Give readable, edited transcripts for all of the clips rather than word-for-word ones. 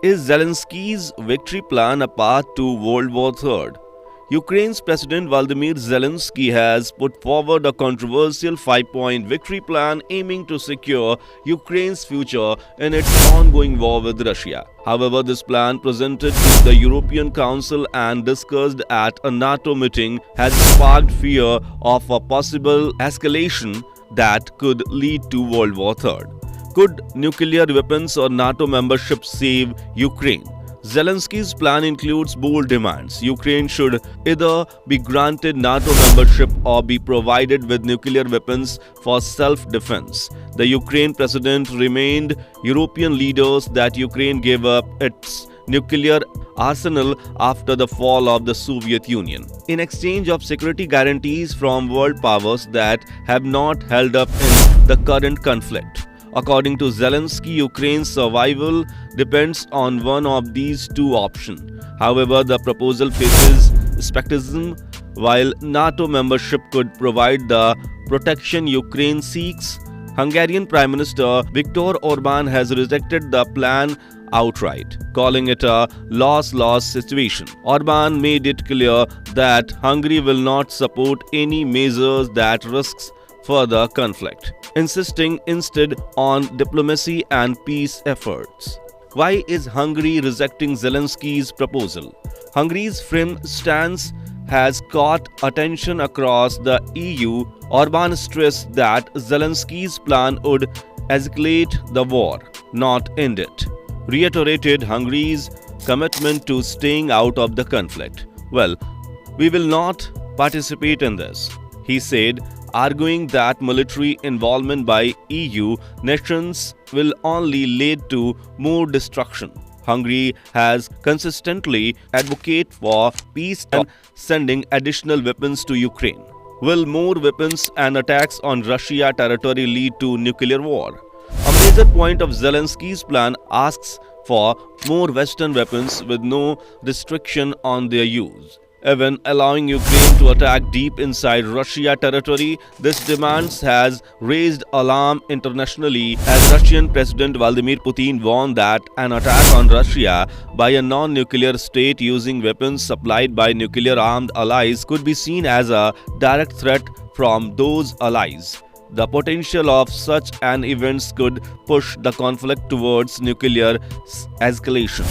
Is Zelensky's victory plan a path to World War III? Ukraine's President Volodymyr Zelenskyy has put forward a controversial 5-point victory plan aiming to secure Ukraine's future in its ongoing war with Russia. However, this plan, presented to the European Council and discussed at a NATO meeting, has sparked fear of a possible escalation that could lead to World War III. Could nuclear weapons or NATO membership save Ukraine? Zelensky's plan includes bold demands. Ukraine should either be granted NATO membership or be provided with nuclear weapons for self-defense. The Ukraine president reminded European leaders that Ukraine gave up its nuclear arsenal after the fall of the Soviet Union, in exchange of security guarantees from world powers that have not held up in the current conflict. According to Zelenskyy, Ukraine's survival depends on one of these two options. However, the proposal faces skepticism. While NATO membership could provide the protection Ukraine seeks, Hungarian Prime Minister Viktor Orbán has rejected the plan outright, calling it a loss-loss situation. Orbán made it clear that Hungary will not support any measures that risks further conflict, insisting instead on diplomacy and peace efforts. Why is Hungary rejecting Zelensky's proposal? Hungary's firm stance has caught attention across the EU. Orbán stressed that Zelensky's plan would escalate the war, not end it, reiterated Hungary's commitment to staying out of the conflict. "Well, we will not participate in this," he said, arguing that military involvement by EU nations will only lead to more destruction. Hungary has consistently advocated for peace and sending additional weapons to Ukraine. Will more weapons and attacks on Russia territory lead to nuclear war? A major point of Zelensky's plan asks for more Western weapons with no restriction on their use, even allowing Ukraine to attack deep inside Russia territory. This demand has raised alarm internationally, as Russian President Vladimir Putin warned that an attack on Russia by a non-nuclear state using weapons supplied by nuclear-armed allies could be seen as a direct threat from those allies. The potential of such an event could push the conflict towards nuclear escalation.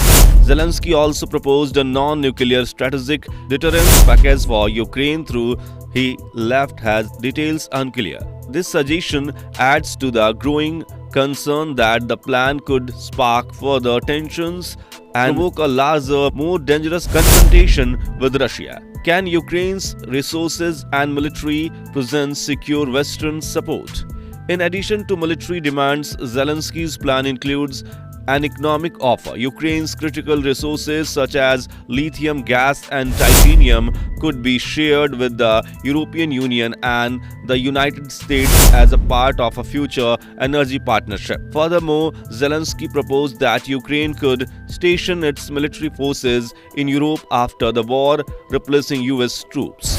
Zelenskyy also proposed a non-nuclear strategic deterrence package for Ukraine, though he left has details unclear. This suggestion adds to the growing concern that the plan could spark further tensions and provoke a larger, more dangerous confrontation with Russia. Can Ukraine's resources and military presence secure Western support? In addition to military demands, Zelensky's plan includes an economic offer. Ukraine's critical resources such as lithium, gas and titanium could be shared with the European Union and the United States as a part of a future energy partnership. Furthermore, Zelenskyy proposed that Ukraine could station its military forces in Europe after the war, replacing US troops.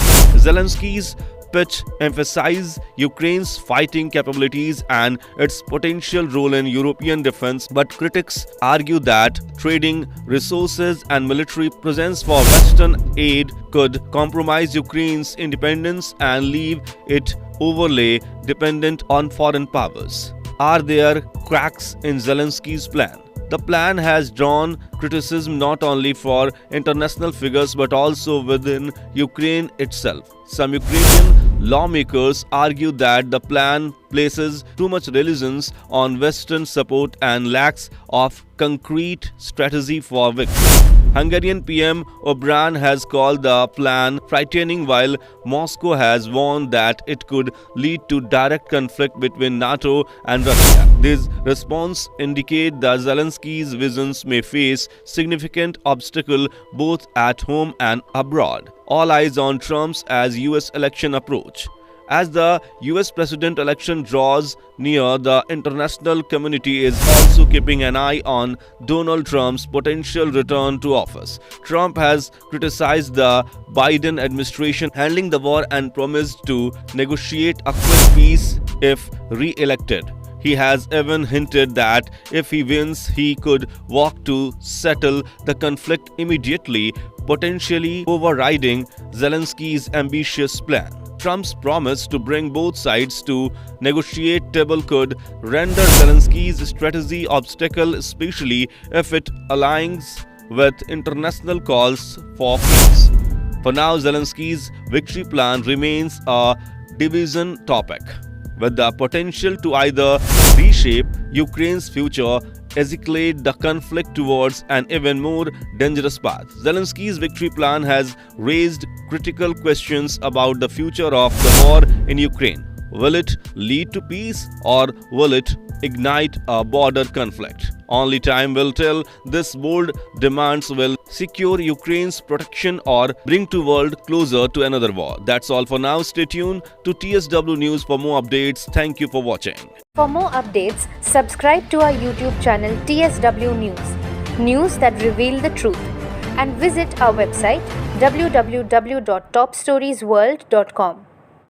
Zelensky's pitch emphasized Ukraine's fighting capabilities and its potential role in European defense, but critics argue that trading resources and military presence for Western aid could compromise Ukraine's independence and leave it overly dependent on foreign powers. Are there cracks in Zelensky's plan? The plan has drawn criticism not only for international figures but also within Ukraine itself. Some Ukrainian lawmakers argue that the plan places too much reliance on Western support and lacks of concrete strategy for victory. Hungarian PM Orbán has called the plan frightening, while Moscow has warned that it could lead to direct conflict between NATO and Russia. This response indicates that Zelensky's visions may face significant obstacles both at home and abroad. All eyes on Trump's as US election approach. As the US president election draws near, the international community is also keeping an eye on Donald Trump's potential return to office. Trump has criticized the Biden administration handling the war and promised to negotiate a quick peace if re-elected. He has even hinted that if he wins, he could walk to settle the conflict immediately, potentially overriding Zelensky's ambitious plan. Trump's promise to bring both sides to negotiate table could render Zelensky's strategy obstacle, especially if it aligns with international calls for peace. For now, Zelensky's victory plan remains a division topic, with the potential to either reshape Ukraine's future, escalate the conflict towards an even more dangerous path. Zelensky's victory plan has raised critical questions about the future of the war in Ukraine. Will it lead to peace, or will it ignite a border conflict? Only time will tell. This bold demands will secure Ukraine's protection or bring the world closer to another war. That's all for now. Stay tuned to TSW News for more updates. Thank you for watching. For more updates, subscribe to our YouTube channel TSW News, news that reveal the truth, and visit our website www.topstoriesworld.com.